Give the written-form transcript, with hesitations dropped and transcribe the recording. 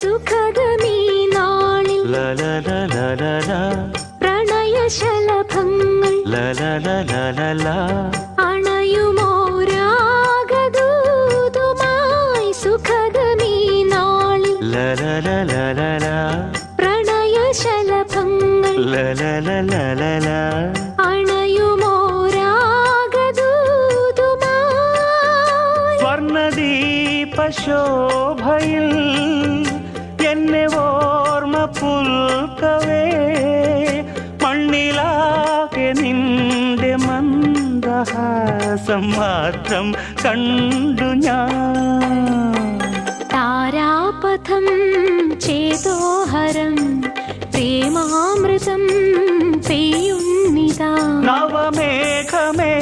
സുഖദമീ നാളിൽ പ്രണയശലഭങ്ങൾ അണയുമോരാഗദൂതുമായി സുഖദമീ നാളിൽ പ്രണയശലഭങ്ങൾ അണയുമോരാഗദൂതുമായി സ്വർണദീപശോഭയിൽ എന്നെ ഓർമ്മ പുൽക്കവേ മണ്ണിലാകെ നിന്റെ മന്ദഹാസം മാത്രം കണ്ടു ഞാൻ. താരാപഥം ചേതോഹരം പ്രേമാമൃതം പെയ്യുന്നിതാ നവമേഘമേ